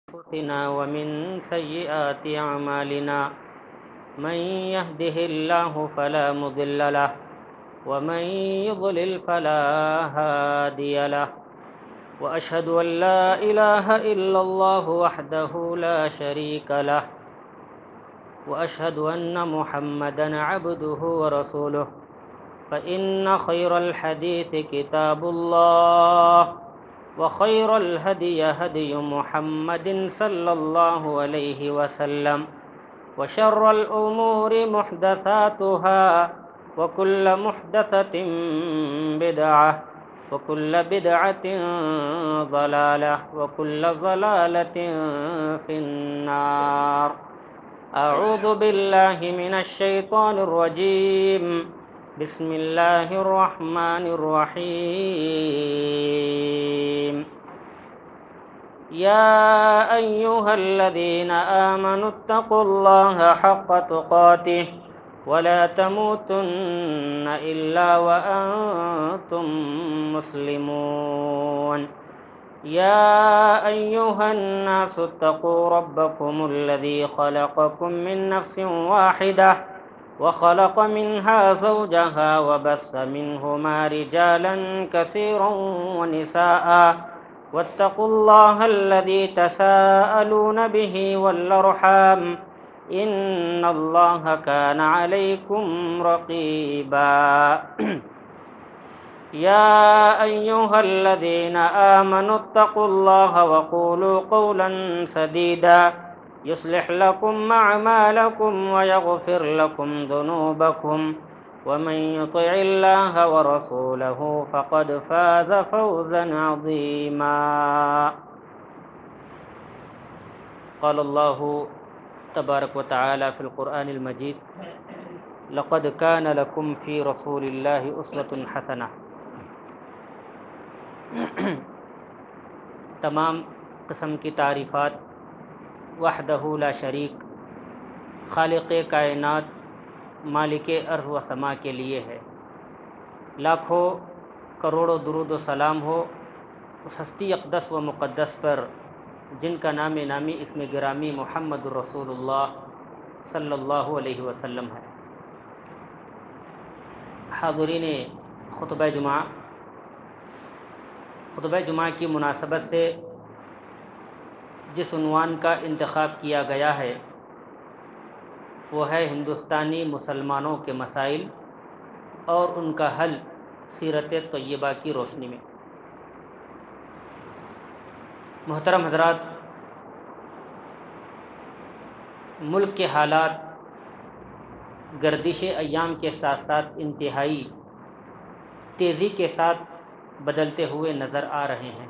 أنفسنا ومن سيئات أعمالنا من يهده الله فلا مضل له ومن يضلل فلا هادي له وأشهد أن لا إله إلا الله وحده لا شريك له وأشهد أن محمدًا عبده ورسوله فإن خير الحديث كتاب الله وخير الهدي هدي محمد صلى الله عليه وسلم وشر الأمور محدثاتها وكل محدثة بدعة وكل بدعة ضلالة وكل ضلالة في النار. أعوذ بالله من الشيطان الرجيم. بسم الله الرحمن الرحيم. يا أيها الذين آمنوا اتقوا الله حق تقاته ولا تموتن إلا وأنتم مسلمون. يا أيها الناس اتقوا ربكم الذي خلقكم من نفس واحدة وخلق منها زوجها وبث منهما رجالا كثيرا ونساء واتقوا الله الذي تساءلون به والأرحام إن الله كان عليكم رقيبا. يا أيها الذين آمنوا اتقوا الله وقولوا قولا سديدا يصلح لكم أعمالكم ويغفر لكم ذنوبكم ومن يطع الله ورسوله فقد فاز فوزا عظيما. قال الله تبارك وتعالى في القرآن المجيد: لقد كان لكم في رسول الله أسوة حسنة. تمام قسم کی تعریفات وحدہ لا شریک خالق کائنات مالک ارض و سما کے لیے ہے. لاکھوں کروڑوں درود و سلام ہو اس ہستی اقدس و مقدس پر جن کا نام نامی اسم گرامی محمد رسول اللہ صلی اللہ علیہ وسلم ہے. حاضرین خطبہ جمعہ کی مناسبت سے جس عنوان کا انتخاب کیا گیا ہے وہ ہے ہندوستانی مسلمانوں کے مسائل اور ان کا حل سیرت طیبہ کی روشنی میں. محترم حضرات، ملک کے حالات گردش ایام کے ساتھ ساتھ انتہائی تیزی کے ساتھ بدلتے ہوئے نظر آ رہے ہیں.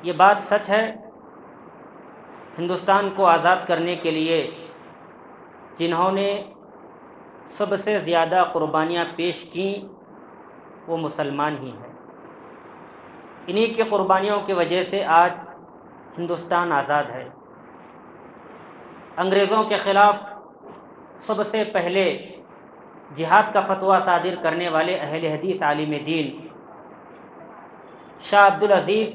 یہ بات سچ ہے، ہندوستان کو آزاد کرنے کے لیے جنہوں نے سب سے زیادہ قربانیاں پیش کیں وہ مسلمان ہی ہیں. انہی کی قربانیوں کی وجہ سے آج ہندوستان آزاد ہے. انگریزوں کے خلاف سب سے پہلے جہاد کا فتویٰ صادر کرنے والے اہل حدیث عالم دین شاہ عبدالعزیز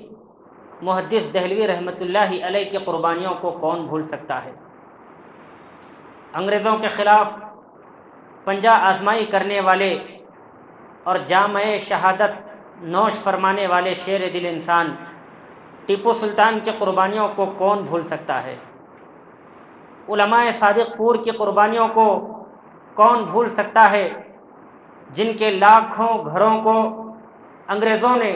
محدث دہلوی رحمۃ اللہ علیہ کی قربانیوں کو کون بھول سکتا ہے. انگریزوں کے خلاف پنجہ آزمائی کرنے والے اور جامع شہادت نوش فرمانے والے شیر دل انسان ٹیپو سلطان کی قربانیوں کو کون بھول سکتا ہے. علماء صادق پور کی قربانیوں کو کون بھول سکتا ہے، جن کے لاکھوں گھروں کو انگریزوں نے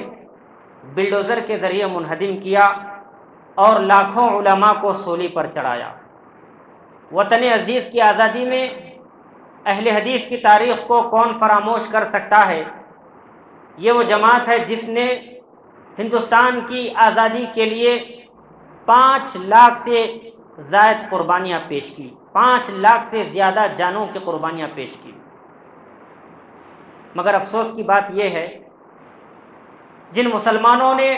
بلڈوزر کے ذریعے منہدم کیا اور لاکھوں علماء کو سولی پر چڑھایا. وطن عزیز کی آزادی میں اہل حدیث کی تاریخ کو کون فراموش کر سکتا ہے. یہ وہ جماعت ہے جس نے ہندوستان کی آزادی کے لیے 5 لاکھ سے زائد قربانیاں پیش کی، 5 لاکھ سے زیادہ جانوں کی قربانیاں پیش کی. مگر افسوس کی بات یہ ہے جن مسلمانوں نے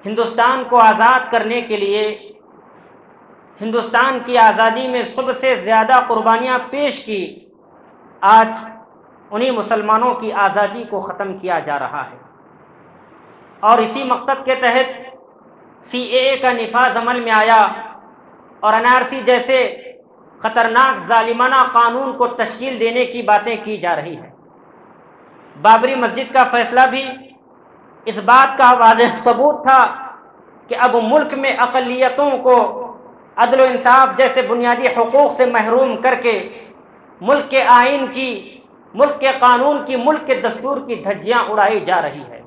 ہندوستان کو آزاد کرنے کے لیے ہندوستان کی آزادی میں سب سے زیادہ قربانیاں پیش کی، آج انہی مسلمانوں کی آزادی کو ختم کیا جا رہا ہے. اور اسی مقصد کے تحت CAA کا نفاذ عمل میں آیا اور NRC جیسے خطرناک ظالمانہ قانون کو تشکیل دینے کی باتیں کی جا رہی ہیں۔ بابری مسجد کا فیصلہ بھی اس بات کا واضح ثبوت تھا کہ اب ملک میں اقلیتوں کو عدل و انصاف جیسے بنیادی حقوق سے محروم کر کے ملک کے آئین کی، ملک کے قانون کی، ملک کے دستور کی دھجیاں اڑائی جا رہی ہے۔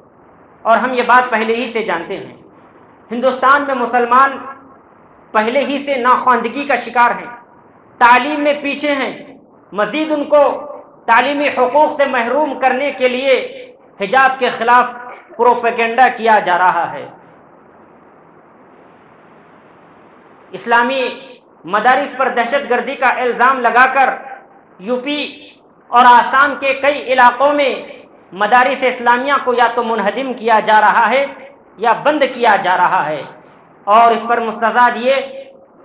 اور ہم یہ بات پہلے ہی سے جانتے ہیں، ہندوستان میں مسلمان پہلے ہی سے ناخواندگی کا شکار ہیں، تعلیم میں پیچھے ہیں، مزید ان کو تعلیمی حقوق سے محروم کرنے کے لیے حجاب کے خلاف پروپیگنڈا کیا جا رہا ہے۔ اسلامی مدارس پر دہشت گردی کا الزام لگا کر UP اور آسام کے کئی علاقوں میں مدارس اسلامیہ کو یا تو منہدم کیا جا رہا ہے یا بند کیا جا رہا ہے، اور اس پر مستزاد یہ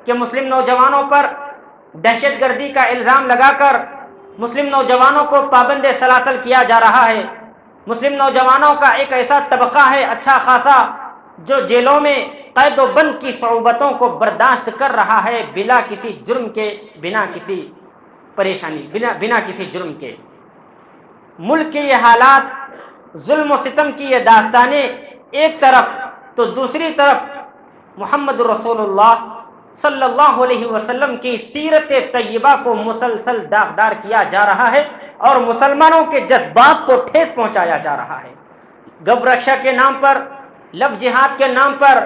کہ مسلم نوجوانوں پر دہشت گردی کا الزام لگا کر مسلم نوجوانوں کو پابند سلاسل کیا جا رہا ہے۔ مسلم نوجوانوں کا ایک ایسا طبقہ ہے اچھا خاصا جو جیلوں میں قید و بند کی صعوبتوں کو برداشت کر رہا ہے بلا کسی جرم کے، بنا کسی پریشانی، بنا کسی جرم کے۔ ملک کے یہ حالات، ظلم و ستم کی یہ داستانیں ایک طرف، تو دوسری طرف محمد رسول اللہ صلی اللہ علیہ وسلم کی سیرت طیبہ کو مسلسل داغدار کیا جا رہا ہے اور مسلمانوں کے جذبات کو ٹھیس پہنچایا جا رہا ہے۔ گو رکشا کے نام پر، لفظ جہاد کے نام پر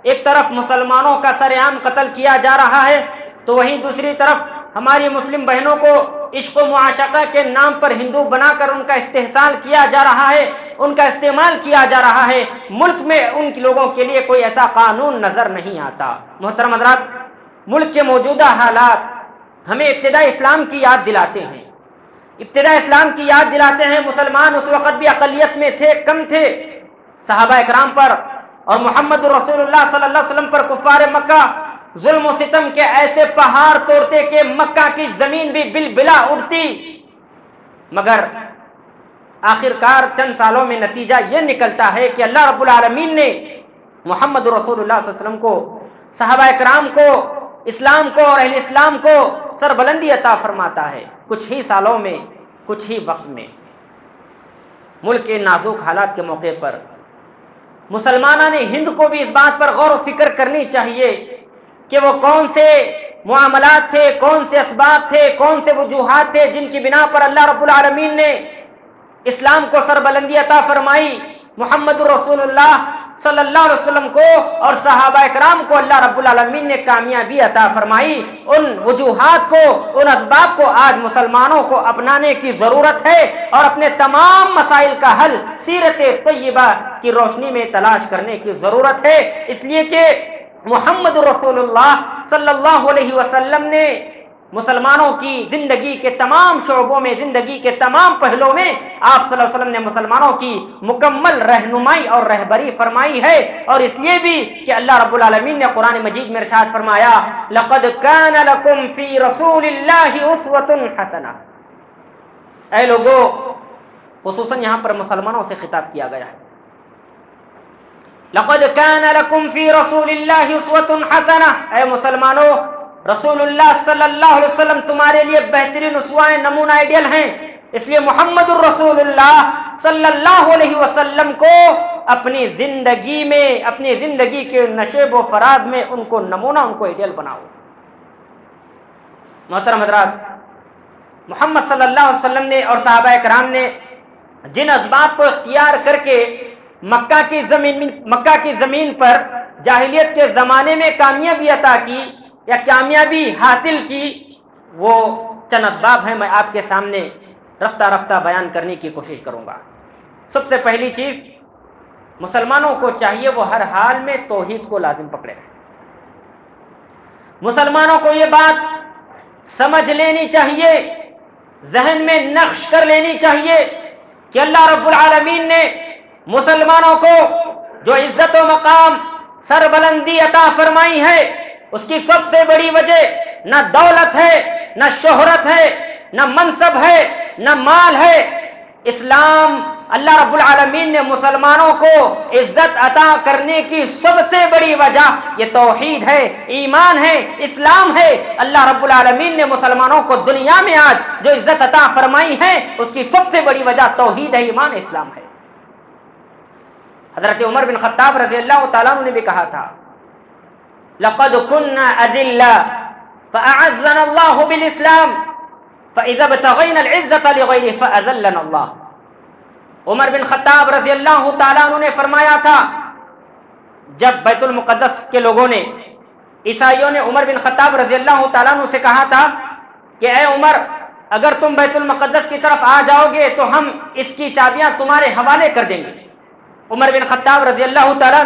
ایک طرف مسلمانوں کا سر عام قتل کیا جا رہا ہے، تو وہیں دوسری طرف ہماری مسلم بہنوں کو عشق و معاشقہ کے نام پر ہندو بنا کر ان کا استحصال کیا جا رہا ہے، ان کا استعمال کیا جا رہا ہے۔ ملک میں ان لوگوں کے لیے کوئی ایسا قانون نظر نہیں آتا۔ محترم حضرات، ملک کے موجودہ حالات ہمیں ابتدا اسلام کی یاد دلاتے ہیں، ابتدا اسلام کی یاد دلاتے ہیں۔ مسلمان اس وقت بھی اقلیت میں تھے، کم تھے۔ صحابہ اکرام پر اور محمد رسول اللہ صلی اللہ علیہ وسلم پر کفار مکہ ظلم و ستم کے ایسے پہاڑ توڑتے کہ مکہ کی زمین بھی بلبلا اٹھتی، مگر آخرکار چند سالوں میں نتیجہ یہ نکلتا ہے کہ اللہ رب العالمین نے محمد رسول اللہ صلی اللہ علیہ وسلم کو، صحابہ اکرام کو، اسلام کو اور اہل اسلام کو سربلندی عطا فرماتا ہے کچھ ہی سالوں میں، کچھ ہی وقت میں۔ ملک کے نازک حالات کے موقع پر مسلمانوں نے ہند کو بھی اس بات پر غور و فکر کرنی چاہیے کہ وہ کون سے معاملات تھے، کون سے اسباب تھے، کون سے وجوہات تھے جن کی بنا پر اللہ رب العالمین نے اسلام کو سربلندی عطا فرمائی، محمد رسول اللہ صلی اللہ علیہ وسلم کو اور صحابہ اکرام کو اللہ رب العالمین نے کامیابی عطا فرمائی۔ ان وجوہات کو، ان اسباب کو آج مسلمانوں کو اپنانے کی ضرورت ہے اور اپنے تمام مسائل کا حل سیرت طیبہ کی روشنی میں تلاش کرنے کی ضرورت ہے، اس لیے کہ محمد رسول اللہ صلی اللہ علیہ وسلم نے مسلمانوں کی زندگی کے تمام شعبوں میں، زندگی کے تمام پہلوؤں میں آپ صلی اللہ علیہ وسلم نے مسلمانوں کی مکمل رہنمائی اور رہبری فرمائی ہے، اور اس لیے بھی کہ اللہ رب العالمین نے قرآن مجید میں ارشاد فرمایا لَقَدْ كَانَ لَكُمْ فِي رَسُولِ اللَّهِ أُسْوَةٌ حَسَنَةٌ۔ اے لوگو، خصوصاً یہاں پر مسلمانوں سے خطاب کیا گیا ہے، لَقَدْ كَانَ لَكُمْ فِي رَسُولِ اللَّهِ أُسْوَةٌ حَسَنَةٌ۔ اے مسلمانوں، رسول اللہ صلی اللہ علیہ وسلم تمہارے لیے بہترین اسوہ، نمونہ، آئیڈیل ہیں، اس لیے محمد الرسول اللہ صلی اللہ علیہ وسلم کو اپنی زندگی میں، اپنی زندگی کے نشیب و فراز میں ان کو نمونہ، ان کو آئیڈیل بناؤ۔ محترم حضرات، محمد صلی اللہ علیہ وسلم نے اور صحابہ کرام نے جن اسباب کو اختیار کر کے مکہ کی زمین پر جاہلیت کے زمانے میں کامیابی عطا کی یا کامیابی حاصل کی، وہ چند اسباب ہیں، میں آپ کے سامنے رفتہ رفتہ بیان کرنے کی کوشش کروں گا۔ سب سے پہلی چیز، مسلمانوں کو چاہیے وہ ہر حال میں توحید کو لازم پکڑے۔ مسلمانوں کو یہ بات سمجھ لینی چاہیے، ذہن میں نقش کر لینی چاہیے کہ اللہ رب العالمین نے مسلمانوں کو جو عزت و مقام، سربلندی عطا فرمائی ہے، اس کی سب سے بڑی وجہ نہ دولت ہے، نہ شہرت ہے، نہ منصب ہے، نہ مال ہے۔ اسلام اللہ رب العالمین نے مسلمانوں کو عزت عطا کرنے کی سب سے بڑی وجہ یہ توحید ہے، ایمان ہے، اسلام ہے۔ اللہ رب العالمین نے مسلمانوں کو دنیا میں آج جو عزت عطا فرمائی ہے اس کی سب سے بڑی وجہ توحید ہے، ایمان ہے، اسلام ہے۔ حضرت عمر بن خطاب رضی اللہ تعالیٰ عنہ نے بھی کہا تھا لَقَدْ كُنَّا أَذِلَّا فَأَعَزَّنَا اللَّهُ بِالْإِسْلَامِ فَإِذَا ابْتَغَيْنَا الْعِزَّةَ لِغَيْرِهِ فَأَذَلَّنَا اللَّهُ۔ عمر بن خطاب رضی اللہ تعالیٰ عنہ نے فرمایا تھا جب بیت المقدس کے لوگوں نے، عیسائیوں نے عمر بن خطاب رضی اللہ تعالیٰ عنہ سے کہا تھا کہ اے عمر اگر تم بیت المقدس کی طرف آ جاؤ گے تو ہم اس کی چابیاں تمہارے حوالے کر دیں گے۔ عمر بن خطاب رضی اللہ تعالیٰ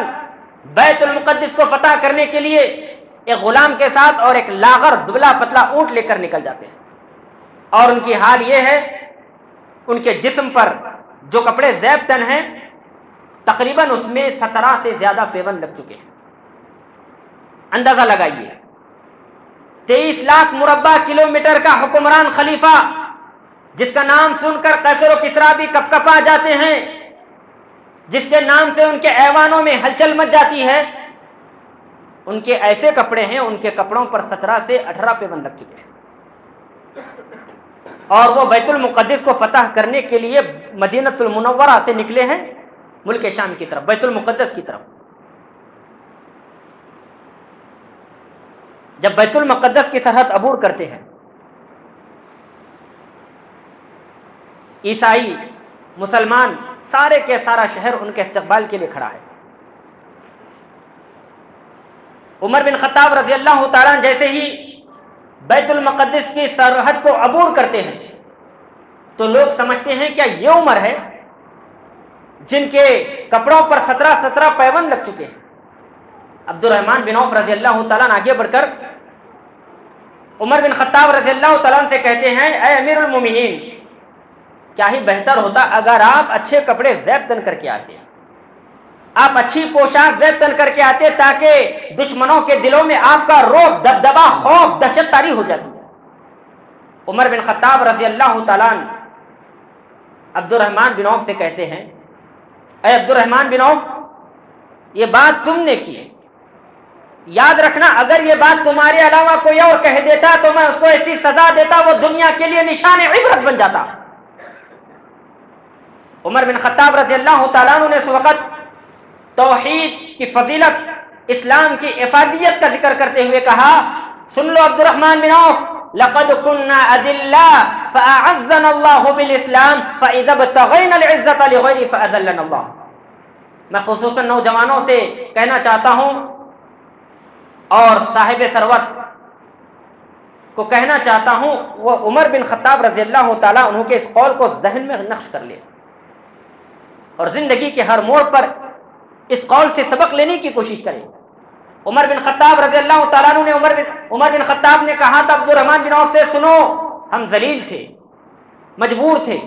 بیت المقدس کو فتح کرنے کے لیے ایک غلام کے ساتھ اور ایک لاغر دبلا پتلا اونٹ لے کر نکل جاتے ہیں، اور ان کی حال یہ ہے ان کے جسم پر جو کپڑے زیب تن ہیں تقریباً اس میں 17 سے زیادہ پیون لگ چکے ہیں۔ اندازہ لگائیے 23 لاکھ مربع کلومیٹر کا حکمران خلیفہ جس کا نام سن کر قیصر و کسریٰ بھی کپ کپا جاتے ہیں، جس کے نام سے ان کے ایوانوں میں ہلچل مچ جاتی ہے، ان کے ایسے کپڑے ہیں ان کے کپڑوں پر 17 سے 18 پیون لگ چکے ہیں، اور وہ بیت المقدس کو فتح کرنے کے لیے مدینۃ المنورہ سے نکلے ہیں ملک شام کی طرف، بیت المقدس کی طرف۔ جب بیت المقدس کی سرحد عبور کرتے ہیں عیسائی مسلمان سارے کے سارا شہر ان کے استقبال کے لیے کھڑا ہے۔ عمر بن خطاب رضی اللہ تعالیٰ جیسے ہی بیت المقدس کی سرحد کو عبور کرتے ہیں تو لوگ سمجھتے ہیں کیا یہ عمر ہے جن کے کپڑوں پر 17 پیون لگ چکے ہیں۔ عبد الرحمن بن عوف رضی اللہ تعالیٰ آگے بڑھ کر عمر بن خطاب رضی اللہ تعالیٰ سے کہتے ہیں اے امیر المومنین کیا ہی بہتر ہوتا اگر آپ اچھے کپڑے زیب تن کر کے آتے، آپ اچھی پوشاک زیب تن کر کے آتے تاکہ دشمنوں کے دلوں میں آپ کا رعب، دبدبا، خوف، دہشت طاری ہو جاتی۔ عمر بن خطاب رضی اللہ تعالیٰ عبد الرحمن بن عوف سے کہتے ہیں اے عبد الرحمن بن عوف یہ بات تم نے کی، یاد رکھنا اگر یہ بات تمہارے علاوہ کوئی اور کہہ دیتا تو میں اس کو ایسی سزا دیتا وہ دنیا کے لیے نشان عبرت بن جاتا۔ عمر بن خطاب رضی اللہ تعالیٰ عنہ نے اس وقت توحید کی فضیلت، اسلام کی افادیت کا ذکر کرتے ہوئے کہا سن لو عبد الرحمن بن عوف لقد كنا اذلا فاعزنا الله بالاسلام فاذا ابتغينا العزة لغيره فاذلنا الله۔ میں خصوصاً نوجوانوں سے کہنا چاہتا ہوں اور صاحب ثروت کو کہنا چاہتا ہوں وہ عمر بن خطاب رضی اللہ تعالیٰ عنہ کے اس قول کو ذہن میں نقش کر لے اور زندگی کے ہر موڑ پر اس قول سے سبق لینے کی کوشش کریں۔ عمر بن خطاب رضی اللہ تعالیٰ عنہ نے عمر بن خطاب نے کہا تھا عبد الرحمن بن عوف سے سنو ہم ذلیل تھے، مجبور تھے،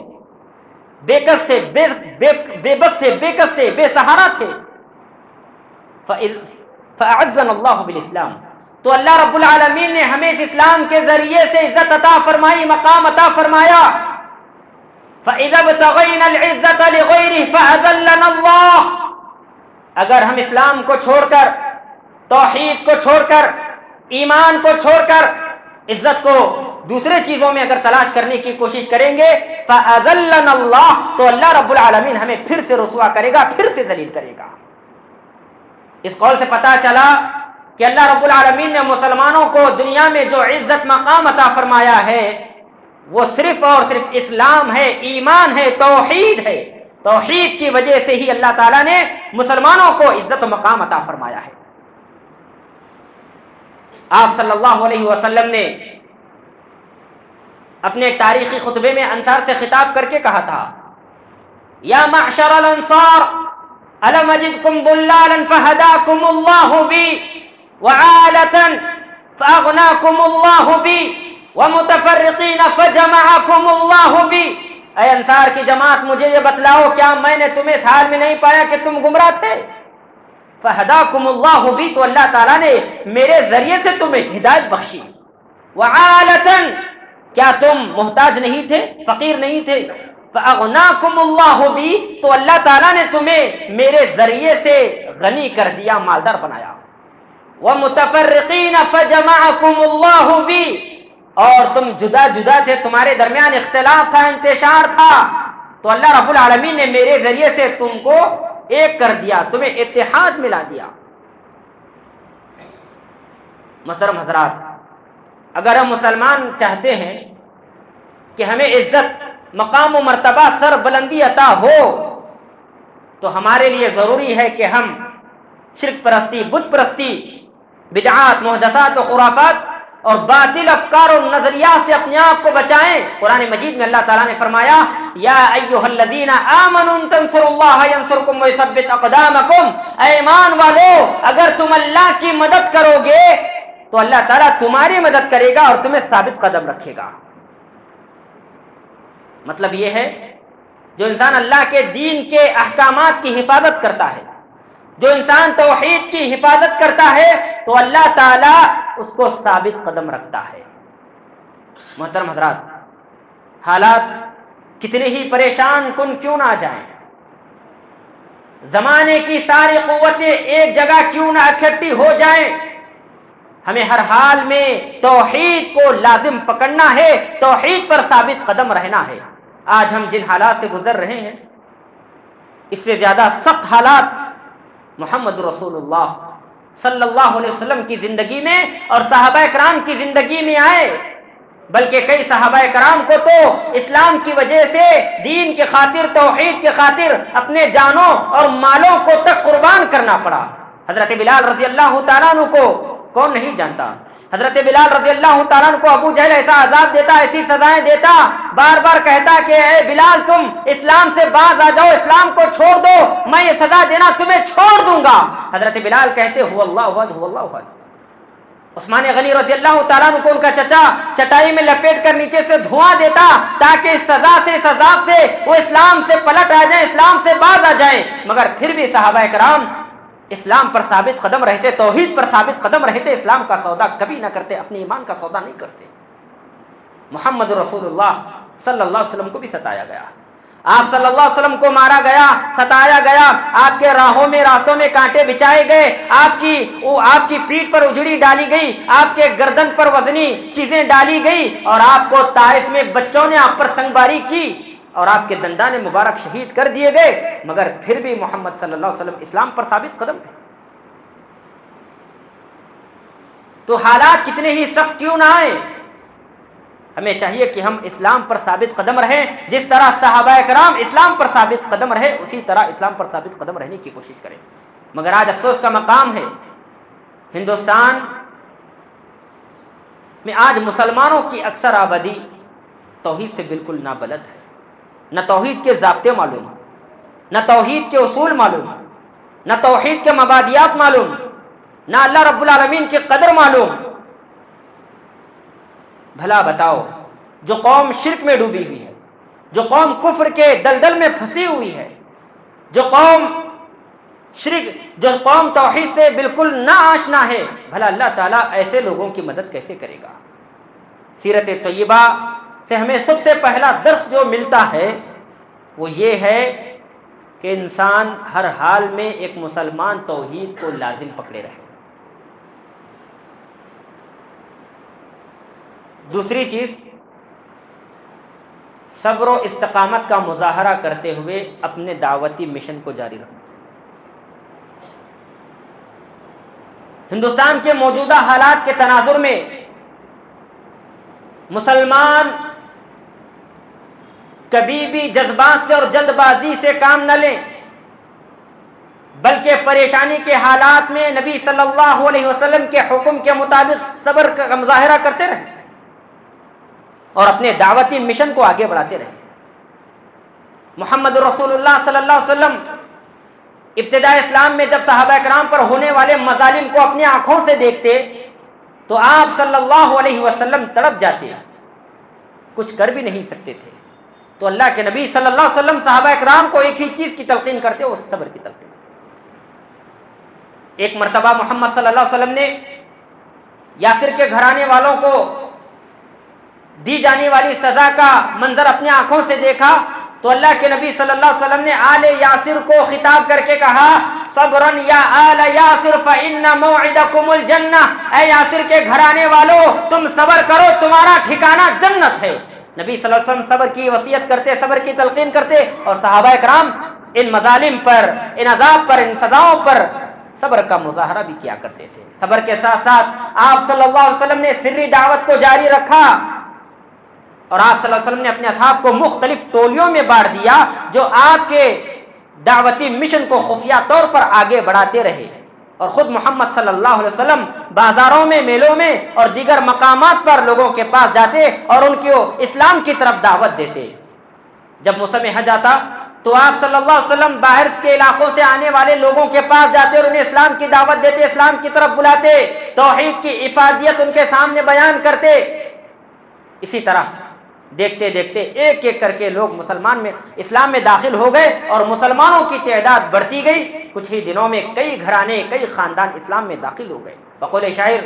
بے کس تھے، بے بس تھے، بے کس تھے، بے سہارا تھے، فَأَعَزَّنَا اللَّهُ بِالْإِسْلَامِ تو اللہ رب العالمین نے ہمیں اس اسلام کے ذریعے سے عزت عطا فرمائی، مقام عطا فرمایا۔ فَإِذَا ابْتَغَيْنَا الْعِزَّةَ لِغَيْرِهِ فَأَذَلَّنَا اللَّهُ اگر ہم اسلام کو چھوڑ کر، توحید کو چھوڑ کر، ایمان کو چھوڑ کر عزت کو دوسرے چیزوں میں اگر تلاش کرنے کی کوشش کریں گے فَأَذَلَّنَا اللَّهُ تو اللہ رب العالمین ہمیں پھر سے رسوا کرے گا، پھر سے ذلیل کرے گا۔ اس قول سے پتہ چلا کہ اللہ رب العالمین نے مسلمانوں کو دنیا میں جو عزت مقام عطا فرمایا ہے وہ صرف اور صرف اسلام ہے، ایمان ہے، توحید ہے۔ توحید کی وجہ سے ہی اللہ تعالیٰ نے مسلمانوں کو عزت و مقام عطا فرمایا ہے۔ آپ صلی اللہ علیہ وسلم نے اپنے ایک تاریخی خطبے میں انصار سے خطاب کر کے کہا تھا یا معشر الانصار الم اجدکم ضلالا فہداکم اللہ بی وعالة فاغناکم اللہ بی ومتفرقین فجمعکم اللہ بی۔ اے انصار کی جماعت مجھے یہ بتلاؤ کیا میں نے تمہیں اس حال میں نہیں پایا کہ تم گمراہ تھے؟ فہداکم اللہ بی تو اللہ تعالیٰ نے میرے ذریعے سے تمہیں ہدایت بخشی۔ وعالة کیا تم محتاج نہیں تھے، فقیر نہیں تھے؟ فَأَغْنَاكُمُ اللَّهُ بِي، تو اللہ تعالیٰ نے تمہیں میرے ذریعے سے غنی کر دیا، مالدار بنایا۔ وَمُتَفَرِّقِينَ فَجَمَعَكُمُ اللَّهُ بِي، اور تم جدا جدا تھے، تمہارے درمیان اختلاف تھا، انتشار تھا، تو اللہ رب العالمین نے میرے ذریعے سے تم کو ایک کر دیا، تمہیں اتحاد ملا دیا۔ محترم حضرات، اگر ہم مسلمان چاہتے ہیں کہ ہمیں عزت، مقام و مرتبہ، سر بلندی عطا ہو، تو ہمارے لیے ضروری ہے کہ ہم شرک پرستی، بت پرستی، بدعات، محدثات و خرافات اور باطل افکار و نظریات سے اپنے آپ کو بچائیں۔ قرآن مجید میں اللہ تعالیٰ نے فرمایا، یا ایھا الذین آمنوا ان تنصروا اللہ ینصرکم ویثبت اقدامکم، اے ایمان والو، اگر تم اللہ کی مدد کرو گے تو اللہ تعالیٰ تمہاری مدد کرے گا اور تمہیں ثابت قدم رکھے گا۔ مطلب یہ ہے، جو انسان اللہ کے دین کے احکامات کی حفاظت کرتا ہے، جو انسان توحید کی حفاظت کرتا ہے، تو اللہ تعالیٰ اس کو ثابت قدم رکھتا ہے۔ محترم حضرات، حالات کتنے ہی پریشان کن کیوں نہ آ جائیں، زمانے کی ساری قوتیں ایک جگہ کیوں نہ اکٹھی ہو جائیں، ہمیں ہر حال میں توحید کو لازم پکڑنا ہے، توحید پر ثابت قدم رہنا ہے۔ آج ہم جن حالات سے گزر رہے ہیں، اس سے زیادہ سخت حالات محمد رسول اللہ صلی اللہ علیہ وسلم کی زندگی میں اور صحابہ کرام کی زندگی میں آئے، بلکہ کئی صحابہ کرام کو تو اسلام کی وجہ سے، دین کی خاطر، توحید کی خاطر اپنے جانوں اور مالوں کو تک قربان کرنا پڑا۔ حضرت بلال رضی اللہ تعالیٰ عنہ کو کون نہیں جانتا؟ حضرت بلال رضی اللہ تعالیٰ عنہ کو ابو جہل ایسا عذاب دیتا، ایسی سزائیں دیتا، بار بار کہتا کہ اے بلال، تم اسلام سے باز آ جاؤ، اسلام کو چھوڑ دو، میں یہ سزا دینا تمہیں چھوڑ دوں گا۔ حضرت بلال کہتے هو اللہ احد، هو اللہ احد۔ عثمان غنی رضی اللہ تعالیٰ عنہ کو ان کا چچا چٹائی میں لپیٹ کر نیچے سے دھواں دیتا تاکہ اس سزا سے، اس عذاب سے وہ اسلام سے پلٹ آ جائیں، اسلام سے باز آ جائیں، مگر پھر بھی صحابہ کرام اسلام پر ثابت قدم رہتے، توحید پر ثابت قدم رہتے، اسلام کا سودا کبھی نہ کرتے، اپنے ایمان کا سودا نہیں کرتے۔ محمد رسول اللہ صلی اللہ علیہ وسلم کو بھی ستایا گیا، آپ صلی اللہ علیہ وسلم کو مارا گیا، ستایا گیا، آپ کے راہوں میں، راستوں میں کانٹے بچھائے گئے، آپ کی پیٹھ پر اجڑی ڈالی گئی، آپ کے گردن پر وزنی چیزیں ڈالی گئی، اور آپ کو طائف میں بچوں نے آپ پر سنگباری کی اور آپ کے دندان مبارک شہید کر دیے گئے، مگر پھر بھی محمد صلی اللہ علیہ وسلم اسلام پر ثابت قدم ہے۔ تو حالات کتنے ہی سخت کیوں نہ آئے، ہمیں چاہیے کہ ہم اسلام پر ثابت قدم رہیں، جس طرح صحابہ کرام اسلام پر ثابت قدم رہے، اسی طرح اسلام پر ثابت قدم رہنے کی کوشش کریں۔ مگر آج افسوس کا مقام ہے، ہندوستان میں آج مسلمانوں کی اکثر آبادی توحید سے بالکل نابلد ہے، نہ توحید کے ضابطے معلوم، نہ توحید کے اصول معلوم، نہ توحید کے مبادیات معلوم، نہ اللہ رب العالمین کی قدر معلوم۔ بھلا بتاؤ، جو قوم شرک میں ڈوبی ہوئی ہے، جو قوم کفر کے دلدل میں پھنسی ہوئی ہے، جو قوم توحید سے بالکل نہ آشنا ہے، بھلا اللہ تعالیٰ ایسے لوگوں کی مدد کیسے کرے گا؟ سیرت طیبہ سے ہمیں سب سے پہلا درس جو ملتا ہے وہ یہ ہے کہ انسان ہر حال میں ایک مسلمان توحید کو لازم پکڑے رہے۔ دوسری چیز، صبر و استقامت کا مظاہرہ کرتے ہوئے اپنے دعوتی مشن کو جاری رکھنا۔ ہندوستان کے موجودہ حالات کے تناظر میں مسلمان کبھی بھی جذبات سے اور جلد بازی سے کام نہ لیں، بلکہ پریشانی کے حالات میں نبی صلی اللہ علیہ وسلم کے حکم کے مطابق صبر کا مظاہرہ کرتے رہیں اور اپنے دعوتی مشن کو آگے بڑھاتے رہیں۔ محمد رسول اللہ صلی اللہ علیہ وسلم ابتداء اسلام میں جب صحابہ کرام پر ہونے والے مظالم کو اپنی آنکھوں سے دیکھتے تو آپ صلی اللہ علیہ وسلم تڑپ جاتے، کچھ کر بھی نہیں سکتے تھے، تو اللہ کے نبی صلی اللہ علیہ وسلم صحابہ کرام کو ایک ہی چیز کی تلقین کرتے، وہ صبر کی تلقین۔ ایک مرتبہ محمد صلی اللہ علیہ وسلم نے یاسر کے گھرانے والوں کو دی جانے والی سزا کا منظر اپنی آنکھوں سے دیکھا تو اللہ کے نبی صلی اللہ علیہ وسلم نے آل یاسر کو خطاب کر کے کہا صبرن یا آل یاسر فإن موعدکم الجنہ، اے یاسر کے گھرانے والوں تم صبر کرو، تمہارا ٹھکانہ جنت ہے۔ نبی صلی اللہ علیہ وسلم صبر کی وصیت کرتے، صبر کی تلقین کرتے، اور صحابہ کرام ان مظالم پر، ان عذاب پر، ان سزاؤں پر صبر کا مظاہرہ بھی کیا کرتے تھے۔ صبر کے ساتھ ساتھ آپ صلی اللہ علیہ وسلم نے سری دعوت کو جاری رکھا، اور آپ صلی اللہ علیہ وسلم نے اپنے اصحاب کو مختلف ٹولیوں میں بانٹ دیا جو آپ کے دعوتی مشن کو خفیہ طور پر آگے بڑھاتے رہے، اور خود محمد صلی اللہ علیہ وسلم بازاروں میں، میلوں میں اور دیگر مقامات پر لوگوں کے پاس جاتے اور ان کو اسلام کی طرف دعوت دیتے۔ جب موسم حج آتا تو آپ صلی اللہ علیہ وسلم باہر کے علاقوں سے آنے والے لوگوں کے پاس جاتے اور انہیں اسلام کی دعوت دیتے، اسلام کی طرف بلاتے، توحید کی افادیت ان کے سامنے بیان کرتے۔ اسی طرح دیکھتے دیکھتے ایک ایک کر کے لوگ اسلام میں داخل ہو گئے، اور مسلمانوں کی تعداد بڑھتی گئی۔ کچھ ہی دنوں میں کئی گھرانے، کئی خاندان اسلام میں داخل ہو گئے۔ بقول شاعر،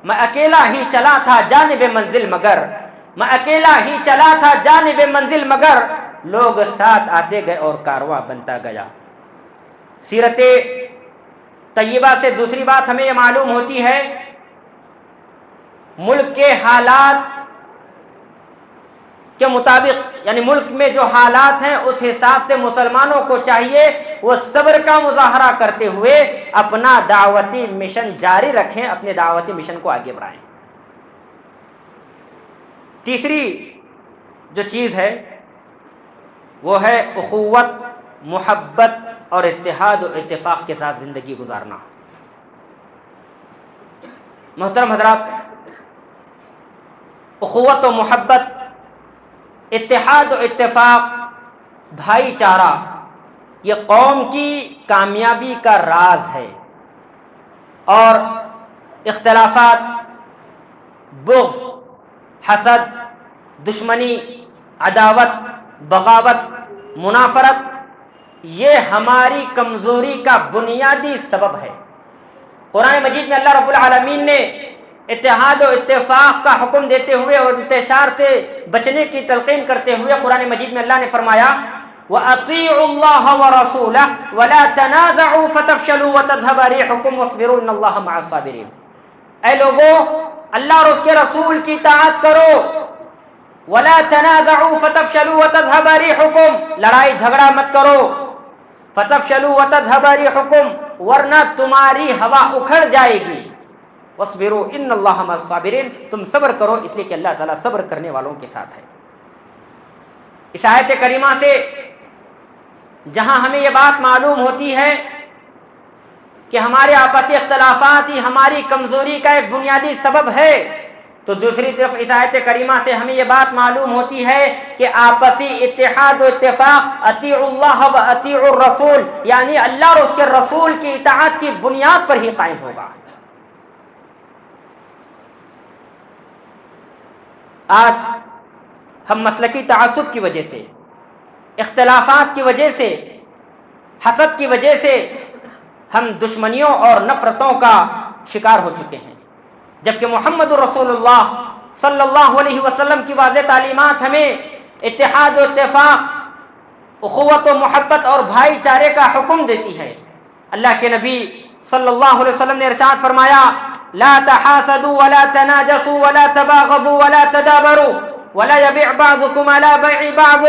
میں اکیلا ہی چلا تھا جانب منزل مگر، میں اکیلا ہی چلا تھا جانب منزل مگر، لوگ ساتھ آتے گئے اور کارواں بنتا گیا۔ سیرت طیبہ سے دوسری بات ہمیں یہ معلوم ہوتی ہے، ملک کے حالات کے مطابق، یعنی ملک میں جو حالات ہیں اس حساب سے مسلمانوں کو چاہیے وہ صبر کا مظاہرہ کرتے ہوئے اپنا دعوتی مشن جاری رکھیں، اپنے دعوتی مشن کو آگے بڑھائیں۔ تیسری جو چیز ہے وہ ہے اخوت، محبت اور اتحاد و اتفاق کے ساتھ زندگی گزارنا۔ محترم حضرات، اخوت و محبت، اتحاد و اتفاق، بھائی چارہ، یہ قوم کی کامیابی کا راز ہے، اور اختلافات، بغض، حسد، دشمنی، عداوت، بغاوت، منافرت، یہ ہماری کمزوری کا بنیادی سبب ہے۔ قرآن مجید میں اللہ رب العالمین نے اتحاد و اتفاق کا حکم دیتے ہوئے اور انتشار سے بچنے کی تلقین کرتے ہوئے قرآن مجید میں اللہ نے فرمایا وَأَطِيعُوا اللَّهَ وَرَسُولَهُ وَلَا تَنَازَعُوا فَتَفْشَلُوا وَتَذْهَبَ رِيحُكُمْ وَاصْبِرُوا إِنَّ اللَّهَ مَعَ الصَّابِرِينَ۔ اے لوگو، اللہ اور اس کے رسول کی اطاعت کرو، وَلَا تَنَازَعُوا فَتَفْشَلُوا وَتَذْهَبَ رِيحُكُمْ، لڑائی جھگڑا مت کرو، فَتَفْشَلُوا وَتَذْهَبَ رِيحُكُمْ، ورنہ تمہاری ہوا اکھڑ جائے گی، وَاصْبِرُوا إِنَّ اللَّهَ مَعَ الصَّابِرِينَ، تم صبر کرو اس لیے کہ اللہ تعالیٰ صبر کرنے والوں کے ساتھ ہے۔ اس آیت کریمہ سے جہاں ہمیں یہ بات معلوم ہوتی ہے کہ ہمارے آپسی اختلافات ہی ہماری کمزوری کا ایک بنیادی سبب ہے، تو دوسری طرف اس آیت کریمہ سے ہمیں یہ بات معلوم ہوتی ہے کہ آپسی اتحاد و اتفاق اطیعوا اللہ و اطیعوا الرسول، یعنی اللہ اور اس کے رسول کی اطاعت کی بنیاد پر ہی قائم ہوگا۔ آج ہم مسلکی تعصب کی وجہ سے، اختلافات کی وجہ سے، حسد کی وجہ سے ہم دشمنیوں اور نفرتوں کا شکار ہو چکے ہیں، جبکہ محمد رسول اللہ صلی اللہ علیہ وسلم کی واضح تعلیمات ہمیں اتحاد و اتفاق، اخوت و محبت اور بھائی چارے کا حکم دیتی ہے۔ اللہ کے نبی صلی اللہ علیہ وسلم نے ارشاد فرمایا لا تحاسدوا ولا تناجسوا ولا تباغضوا ولا تدابروا ولا يبيع بعضكم على بيع بعض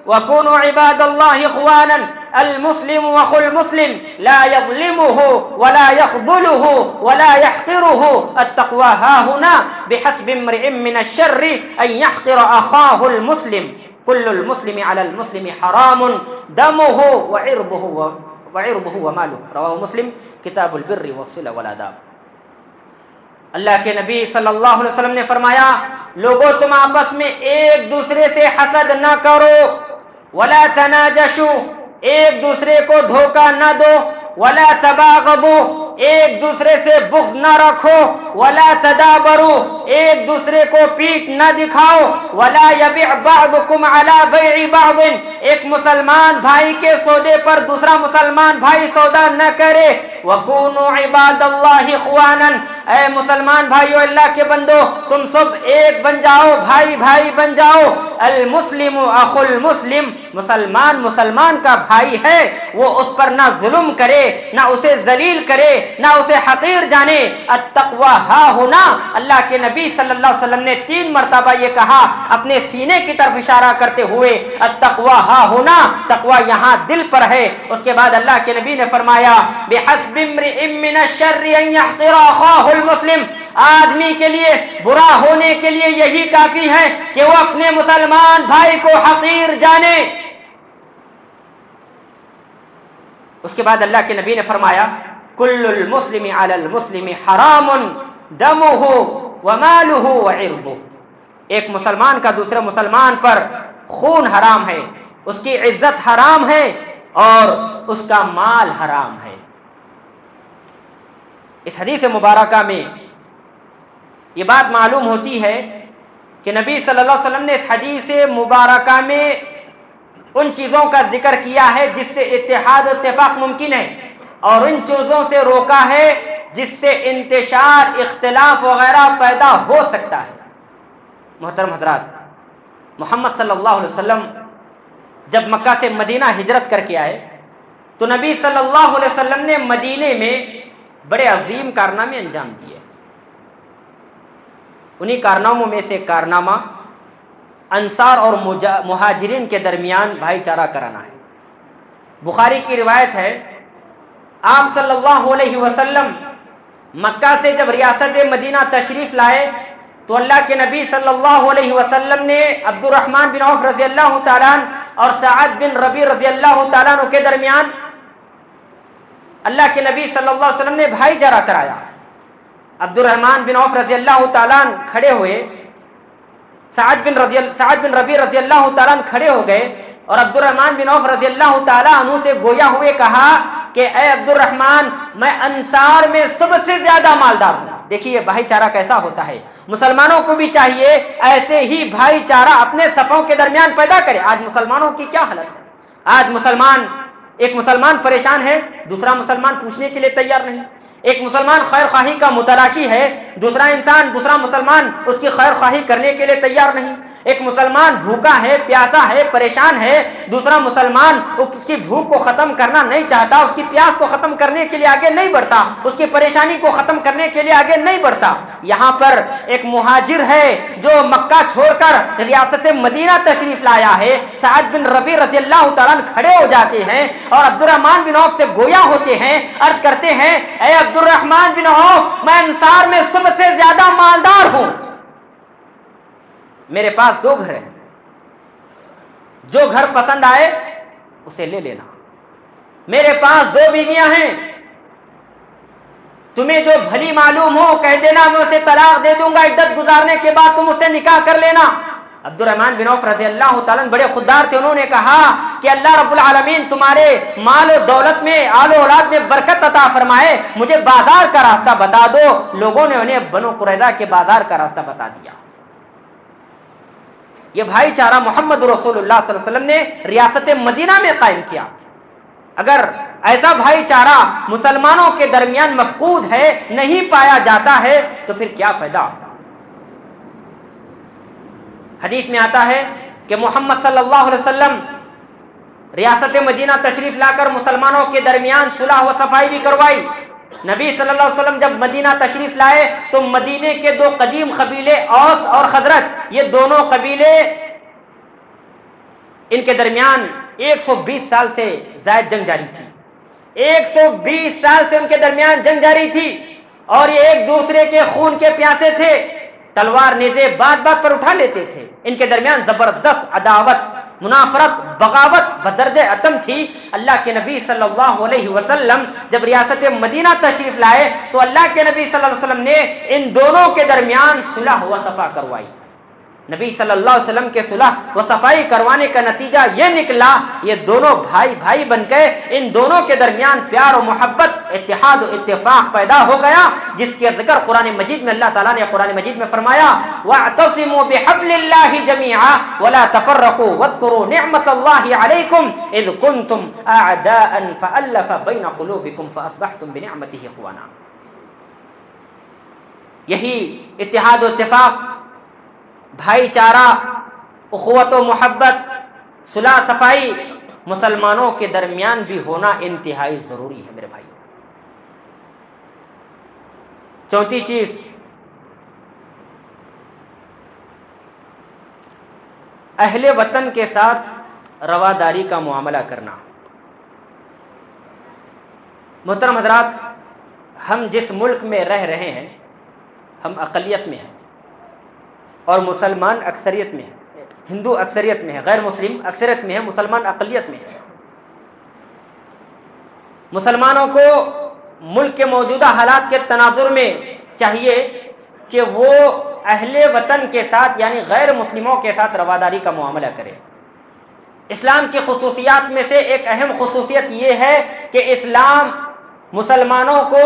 وكونوا عباد الله اخوانا المسلم اخو المسلم لا يظلمه ولا يخذله ولا يحقره التقوى ها هنا بحسب امرئ من الشر ان يحقر اخاه المسلم كل المسلم على المسلم حرام دمه وعرضه وماله رواه مسلم کتاب البر والصلة والآداب۔ اللہ کے نبی صلی اللہ علیہ وسلم نے فرمایا لوگوں تم آپس میں ایک دوسرے سے حسد نہ کرو، ولا تناجشوا، ایک دوسرے کو دھوکہ نہ دو، ولا تباغضوا، ایک دوسرے سے بغض نہ رکھو، ولا تدابروا، ایک دوسرے کو پیٹ نہ دکھاؤ، ولا يبيع بعضكم على بيع بعض، ایک مسلمان بھائی کے سودے پر دوسرا مسلمان بھائی سودا نہ کرے، وَكُونُوا عِبَادَ اللَّهِ اخْوَانًا، اے مسلمان بھائیو اللہ کے بندو تم سب ایک بن جاؤ، بھائی بھائی بن جاؤ، المسلم اخو المسلم، مسلمان مسلمان کا بھائی ہے، وہ اس پر نہ ظلم کرے، نہ اسے ذلیل کرے، نہ اسے حقیر جانے۔ التقوی ہا ہونا، اللہ کے نبی صلی اللہ علیہ وسلم نے 3 مرتبہ یہ کہا اپنے سینے کی طرف اشارہ کرتے ہوئے، التقوی ہا ہونا، تقوی یہاں دل پر ہے۔ اس کے بعد اللہ کے نبی نے فرمایا بحسب امرئ من الشر ان يحقر اخاه المسلم، آدمی کے لیے برا ہونے کے لیے یہی کافی ہے کہ وہ اپنے مسلمان بھائی کو حقیر جانے۔ اس کے بعد اللہ کے نبی نے فرمایا کل المسلم علی المسلم حرام دمه وماله وعرضه، ایک مسلمان کا دوسرے مسلمان پر خون حرام ہے، اس کی عزت حرام ہے اور اس کا مال حرام ہے۔ اس حدیث مبارکہ میں یہ بات معلوم ہوتی ہے کہ نبی صلی اللہ علیہ وسلم نے اس حدیث مبارکہ میں ان چیزوں کا ذکر کیا ہے جس سے اتحاد و اتفاق ممکن ہے، اور ان چیزوں سے روکا ہے جس سے انتشار، اختلاف وغیرہ پیدا ہو سکتا ہے۔ محترم حضرات، محمد صلی اللہ علیہ وسلم جب مکہ سے مدینہ ہجرت کر کے آئے تو نبی صلی اللہ علیہ وسلم نے مدینے میں بڑے عظیم کارنامے انجام دیے۔ انہی کارناموں میں سے کارنامہ انصار اور مہاجرین کے درمیان بھائی چارہ کرانا ہے۔ بخاری کی روایت ہے، آپ صلی اللہ علیہ وسلم مکہ سے جب ریاست مدینہ تشریف لائے تو اللہ کے نبی صلی اللہ علیہ وسلم نے عبد الرحمن بن عوف رضی اللہ تعالیٰ عنہ اور سعد بن ربیع رضی اللہ تعالیٰ عنہ کے درمیان اللہ کے نبی صلی اللہ علیہ وسلم نے بھائی چارہ کرایا۔ عبد الرحمن بن عوف رضی اللہ تعالیٰ عنہ کھڑے ہوئے، سعد بن ربیع رضی اللہ تعالیٰ عنہ کھڑے ہو گئے اور عبد الرحمن بن عوف رضی اللہ تعالیٰ عنہ سے گویا ہوئے کہا کہ اے عبد الرحمن، میں انصار میں سب سے زیادہ مالدار ہوں۔ دیکھیے بھائی چارہ کیسا ہوتا ہے، مسلمانوں کو بھی چاہیے ایسے ہی بھائی چارہ اپنے صفوں کے درمیان پیدا کرے۔ آج مسلمانوں کی کیا حالت ہے، آج ایک مسلمان پریشان ہے، دوسرا مسلمان پوچھنے کے لیے تیار نہیں، ایک مسلمان خیر خواہی کا متلاشی ہے، دوسرا مسلمان اس کی خیر خواہی کرنے کے لیے تیار نہیں، ایک مسلمان بھوکا ہے، پیاسا ہے، پریشان ہے، دوسرا مسلمان اس کی بھوک کو ختم کرنا نہیں چاہتا، اس کی پیاس کو ختم کرنے کے لیے آگے نہیں بڑھتا، اس کی پریشانی کو ختم کرنے کے لیے آگے نہیں بڑھتا۔ یہاں پر ایک مہاجر ہے جو مکہ چھوڑ کر ریاست مدینہ تشریف لایا ہے، سعد بن ربیع رضی اللہ تعالیٰ عنہ کھڑے ہو جاتے ہیں اور عبد الرحمن بن عوف سے گویا ہوتے ہیں، عرض کرتے ہیں اے عبد الرحمن بن عوف، میں انصار میں سب سے زیادہ مالدار ہوں، میرے پاس 2 گھر ہیں، جو گھر پسند آئے اسے لے لینا، میرے پاس 2 بیویاں ہیں، تمہیں جو بھلی معلوم ہو کہہ دینا، میں اسے طلاق دے دوں گا، عدت گزارنے کے بعد تم اس سے نکاح کر لینا۔ عبد الرحمن بن عوف رضی اللہ تعالیٰ عنہ بڑے خوددار تھے، انہوں نے کہا کہ اللہ رب العالمین تمہارے مال و دولت میں، آل و اولاد میں برکت عطا فرمائے، مجھے بازار کا راستہ بتا دو۔ لوگوں نے انہیں بنو قریظہ کے بازار کا راستہ بتا دیا۔ یہ بھائی چارہ محمد رسول اللہ صلی اللہ علیہ وسلم نے ریاست مدینہ میں قائم کیا۔ اگر ایسا بھائی چارہ مسلمانوں کے درمیان مفقود ہے، نہیں پایا جاتا ہے، تو پھر کیا فائدہ؟ حدیث میں آتا ہے کہ محمد صلی اللہ علیہ وسلم ریاست مدینہ تشریف لا کر مسلمانوں کے درمیان صلح و صفائی بھی کروائی۔ نبی صلی اللہ علیہ وسلم جب مدینہ تشریف لائے تو مدینے کے 2 قدیم قبیلے اوس اور خزرج، یہ دونوں قبیلے، ان کے درمیان 120 سال سے زائد جنگ جاری تھی، 120 سال سے ان کے درمیان جنگ جاری تھی، اور یہ ایک دوسرے کے خون کے پیاسے تھے، تلوار نیزے بات بات پر اٹھا لیتے تھے، ان کے درمیان زبردست عداوت، منافرت، بغاوت بدرجہ اتم تھی۔ اللہ کے نبی صلی اللہ علیہ وسلم جب ریاست مدینہ تشریف لائے تو اللہ کے نبی صلی اللہ علیہ وسلم نے ان دونوں کے درمیان صلح و صفا کروائی۔ نبی صلی اللہ علیہ وسلم کے صلح و صفائی کروانے کا نتیجہ یہ نکلا، یہ دونوں بھائی بن گئے، ان دونوں کے درمیان پیار و محبت، اتحاد و اتفاق پیدا ہو گیا، جس کے ذکر قرآن مجید میں اللہ تعالیٰ نے قرآن مجید میں فرمایا وَاعْتَصِمُوا بِحَبْلِ اللَّهِ جَمِيعًا وَلَا تَفَرَّقُوا وَاذْكُرُوا نِعْمَةَ اللَّهِ عَلَيْكُمْ إِذْ كُنْتُمْ أَعْدَاءً فَأَلَّفَ بَيْنَ قُلُوبِكُمْ فَأَصْبَحْتُمْ بِنِعْمَتِهِ إِخْوَانًا۔ یہی اتحاد و اتفاق، بھائی چارہ اخوت و محبت، صلح صفائی مسلمانوں کے درمیان بھی ہونا انتہائی ضروری ہے میرے بھائی۔ چوتھی چیز، اہل وطن کے ساتھ رواداری کا معاملہ کرنا۔ محترم حضرات، ہم جس ملک میں رہ رہے ہیں ہم اقلیت میں ہیں اور مسلمان اکثریت میں ہیں، ہندو اکثریت میں ہے، غیر مسلم اکثریت میں ہے، مسلمان اقلیت میں ہے۔ مسلمانوں کو ملک کے موجودہ حالات کے تناظر میں چاہیے کہ وہ اہل وطن کے ساتھ یعنی غیر مسلموں کے ساتھ رواداری کا معاملہ کرے۔ اسلام کی خصوصیات میں سے ایک اہم خصوصیت یہ ہے کہ اسلام مسلمانوں کو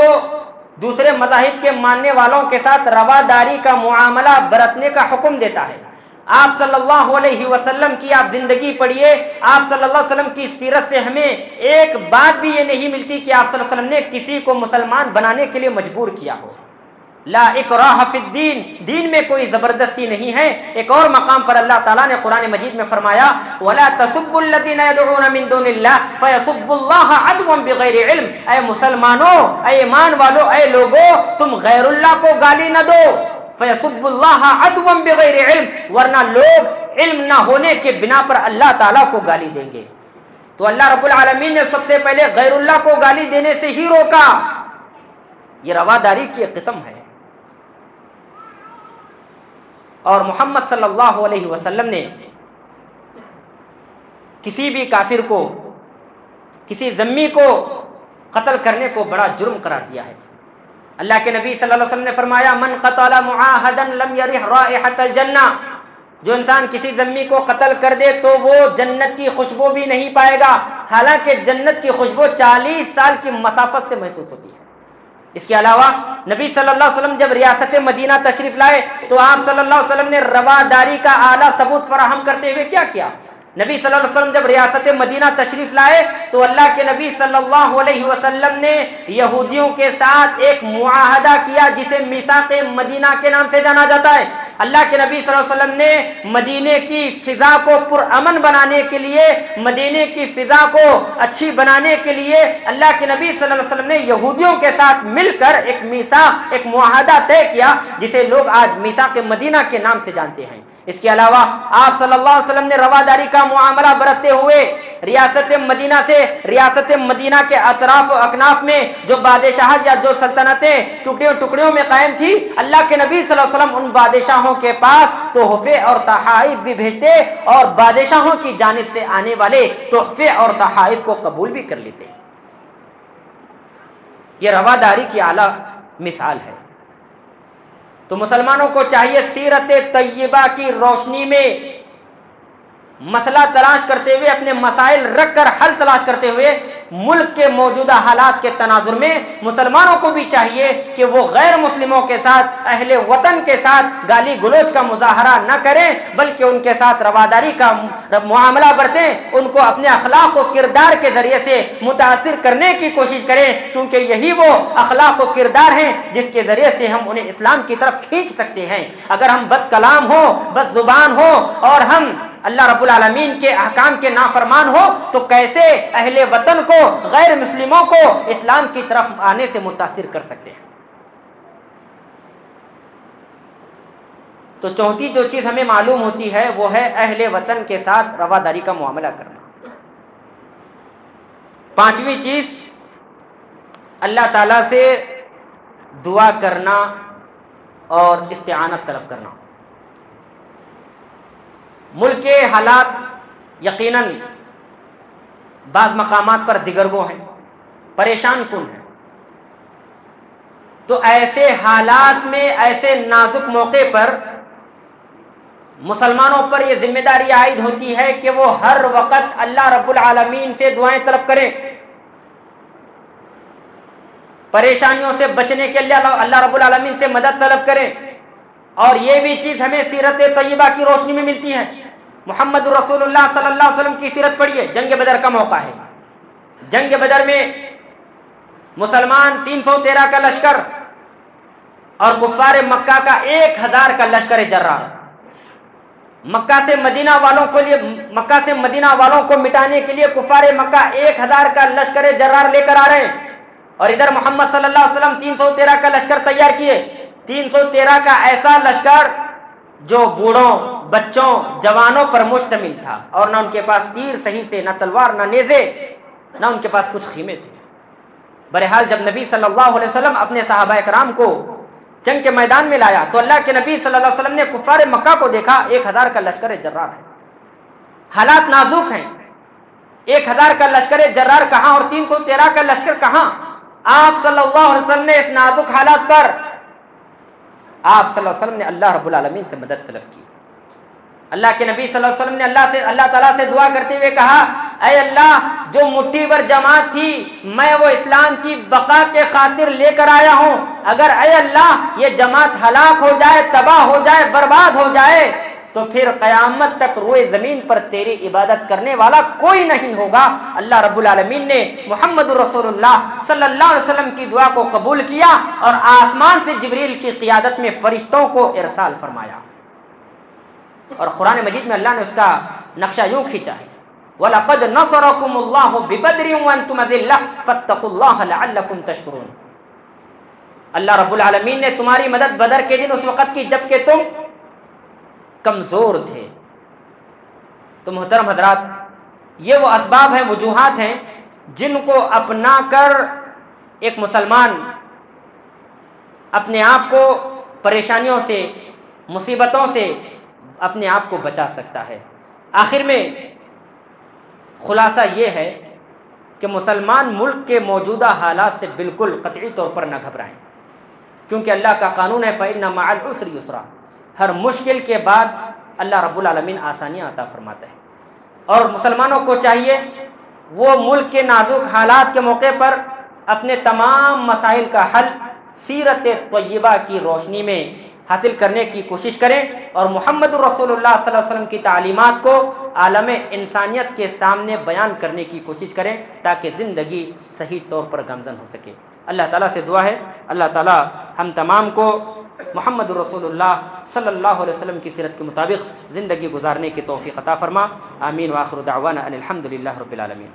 دوسرے مذاہب کے ماننے والوں کے ساتھ رواداری کا معاملہ برتنے کا حکم دیتا ہے۔ آپ صلی اللہ علیہ وسلم کی آپ زندگی پڑھیے، آپ صلی اللہ علیہ وسلم کی سیرت سے ہمیں ایک بات بھی یہ نہیں ملتی کہ آپ صلی اللہ علیہ وسلم نے کسی کو مسلمان بنانے کے لیے مجبور کیا ہو۔ لا اکراہ فی الدین، دین میں کوئی زبردستی نہیں ہے۔ ایک اور مقام پر اللہ تعالیٰ نے قرآن مجید میں فرمایا وَلَا تَسُبُّوا الَّذِينَ يَدْعُونَ مِن دُونِ اللَّهِ فَيَسُبُّوا اللَّهَ عَدْوًا بِغَيْرِ علم۔ اے مسلمانوں، اے ایمان والو، اے لوگو، تم غیر اللہ کو گالی نہ دو۔ فَيَسُبُّوا اللَّهَ عَدْوًا بِغَيْرِ علم، ورنہ لوگ علم نہ ہونے کے بنا پر اللہ تعالیٰ کو گالی دیں گے۔ تو اللہ رب العالمین نے سب سے پہلے غیر اللہ کو گالی دینے سے ہی روکا۔ یہ رواداری کی ایک قسم ہے۔ اور محمد صلی اللہ علیہ وسلم نے کسی بھی کافر کو، کسی ذمی کو قتل کرنے کو بڑا جرم قرار دیا ہے۔ اللہ کے نبی صلی اللہ علیہ وسلم نے فرمایا من قتل معاہدا لم یرح رائحۃ الجنہ، جو انسان کسی ذمی کو قتل کر دے تو وہ جنت کی خوشبو بھی نہیں پائے گا، حالانکہ جنت کی خوشبو 40 سال کی مسافت سے محسوس ہوتی ہے۔ اس کے علاوہ نبی صلی اللہ علیہ وسلم جب ریاست مدینہ تشریف لائے تو آپ صلی اللہ علیہ وسلم نے رواداری کا اعلیٰ ثبوت فراہم کرتے ہوئے کیا کیا؟ نبی صلی اللہ علیہ وسلم جب ریاست مدینہ تشریف لائے تو اللہ کے نبی صلی اللہ علیہ وسلم نے یہودیوں کے ساتھ ایک معاہدہ کیا جسے میثاق مدینہ کے نام سے جانا جاتا ہے۔ اللہ کے نبی صلی اللہ علیہ وسلم نے مدینے کی فضا کو پرامن بنانے کے لیے، مدینے کی فضا کو اچھی بنانے کے لیے اللہ کے نبی صلی اللہ علیہ وسلم نے یہودیوں کے ساتھ مل کر ایک میثاق، ایک معاہدہ طے کیا جسے لوگ آج میثاق مدینہ کے نام سے جانتے ہیں۔ اس کے علاوہ آپ صلی اللہ علیہ وسلم نے رواداری کا معاملہ برتتے ہوئے ریاست مدینہ سے، ریاست مدینہ کے اطراف و اکناف میں جو بادشاہت یا جو سلطنتیں ٹکڑیوں میں قائم تھی، اللہ کے نبی صلی اللہ علیہ وسلم ان بادشاہوں کے پاس تحفے اور تحائف بھی بھیجتے اور بادشاہوں کی جانب سے آنے والے تحفے اور تحائف کو قبول بھی کر لیتے۔ یہ رواداری کی اعلیٰ مثال ہے۔ تو مسلمانوں کو چاہیے سیرت طیبہ کی روشنی میں مسئلہ تلاش کرتے ہوئے، اپنے مسائل رکھ کر حل تلاش کرتے ہوئے، ملک کے موجودہ حالات کے تناظر میں مسلمانوں کو بھی چاہیے کہ وہ غیر مسلموں کے ساتھ، اہل وطن کے ساتھ گالی گلوچ کا مظاہرہ نہ کریں، بلکہ ان کے ساتھ رواداری کا معاملہ برتیں، ان کو اپنے اخلاق و کردار کے ذریعے سے متاثر کرنے کی کوشش کریں، کیونکہ یہی وہ اخلاق و کردار ہیں جس کے ذریعے سے ہم انہیں اسلام کی طرف کھینچ سکتے ہیں۔ اگر ہم بد کلام ہوں، بد زبان ہوں اور ہم اللہ رب العالمین کے احکام کے نافرمان ہو تو کیسے اہل وطن کو، غیر مسلموں کو اسلام کی طرف آنے سے متاثر کر سکتے ہیں؟ تو چوتھی جو چیز ہمیں معلوم ہوتی ہے وہ ہے اہل وطن کے ساتھ رواداری کا معاملہ کرنا۔ پانچویں چیز اللہ تعالیٰ سے دعا کرنا اور استعانت طلب کرنا۔ ملک کے حالات یقیناً بعض مقامات پر دگرگوں ہیں، پریشان کن ہیں، تو ایسے حالات میں، ایسے نازک موقع پر مسلمانوں پر یہ ذمہ داری عائد ہوتی ہے کہ وہ ہر وقت اللہ رب العالمین سے دعائیں طلب کریں، پریشانیوں سے بچنے کے لیے اللہ رب العالمین سے مدد طلب کریں۔ اور یہ بھی چیز ہمیں سیرت طیبہ کی روشنی میں ملتی ہے۔ محمد رسول اللہ صلی اللہ علیہ وسلم کی سیرت پڑھیے، جنگ بدر کا موقع ہے۔ جنگ بدر میں مسلمان 313 کا لشکر اور کفار مکہ کا 1000 کا لشکر جرار، مکہ سے مدینہ والوں کو مٹانے کے لیے کفار مکہ 1000 کا لشکر جرار لے کر آ رہے ہیں، اور ادھر محمد صلی اللہ علیہ وسلم 313 کا لشکر تیار کیے۔ 313 کا ایسا لشکر جو بوڑھوں، بچوں، جوانوں پر مشتمل تھا، اور نہ ان کے پاس تیر صحیح سے، نہ تلوار، نہ نیزے، نہ ان کے پاس کچھ خیمے تھے۔ بہرحال جب نبی صلی اللہ علیہ وسلم اپنے صحابہ کرام کو جنگ کے میدان میں لایا تو اللہ کے نبی صلی اللہ علیہ وسلم نے کفار مکہ کو دیکھا، 1000 کا لشکر جرار ہے، حالات نازک ہیں، 1000 کا لشکر جرار کہاں اور 313 کا لشکر کہاں؟ آپ صلی اللہ علیہ وسلم نے اس نازک حالات پر آپ صلی اللہ علیہ وسلم نے اللہ رب العالمین سے مدد طلب کی۔ اللہ کے نبی صلی اللہ علیہ وسلم نے اللہ تعالیٰ سے دعا کرتے ہوئے کہا، اے اللہ، جو مٹھی بھر جماعت تھی میں وہ اسلام کی بقا کے خاطر لے کر آیا ہوں، اگر اے اللہ یہ جماعت ہلاک ہو جائے، تباہ ہو جائے، برباد ہو جائے تو پھر قیامت تک روئے زمین پر تیری عبادت کرنے والا کوئی نہیں ہوگا۔ اللہ رب العالمین نے محمد رسول اللہ صلی اللہ علیہ وسلم کی دعا کو قبول کیا اور آسمان سے جبریل کی قیادت میں فرشتوں کو ارسال فرمایا، اور قرآن مجید میں اللہ نے اس کا نقشہ یوں کھینچا ہے، وَلَقَدْ نَصَرَكُمُ اللَّهُ بِبَدْرٍ وَأَنْتُمْ أَذِلَّةٌ فَاتَّقُوا اللَّهَ لَعَلَّكُمْ تَشْكُرُونَ۔ اللہ رب العالمین نے تمہاری مدد بدر کے دن اس وقت کی جب کہ تم کمزور تھے۔ تو محترم حضرات، یہ وہ اسباب ہیں، وجوہات ہیں جن کو اپنا کر ایک مسلمان اپنے آپ کو پریشانیوں سے، مصیبتوں سے اپنے آپ کو بچا سکتا ہے۔ آخر میں خلاصہ یہ ہے کہ مسلمان ملک کے موجودہ حالات سے بالکل قطعی طور پر نہ گھبرائیں، کیونکہ اللہ کا قانون ہے فَإِنَّ مَعَ الْعُسْرِ يُسْرًا، ہر مشکل کے بعد اللہ رب العالمین آسانیاں عطا فرماتا ہے۔ اور مسلمانوں کو چاہیے وہ ملک کے نازک حالات کے موقع پر اپنے تمام مسائل کا حل سیرت طیبہ کی روشنی میں حاصل کرنے کی کوشش کریں، اور محمد رسول اللہ صلی اللہ علیہ وسلم کی تعلیمات کو عالم انسانیت کے سامنے بیان کرنے کی کوشش کریں تاکہ زندگی صحیح طور پر گامزن ہو سکے۔ اللہ تعالیٰ سے دعا ہے اللہ تعالیٰ ہم تمام کو محمد رسول اللہ صلی اللہ علیہ وسلم کی سیرت کے مطابق زندگی گزارنے کی توفیق عطا فرما۔ آمین، وآخر دعوانا ان الحمد للہ رب العالمین۔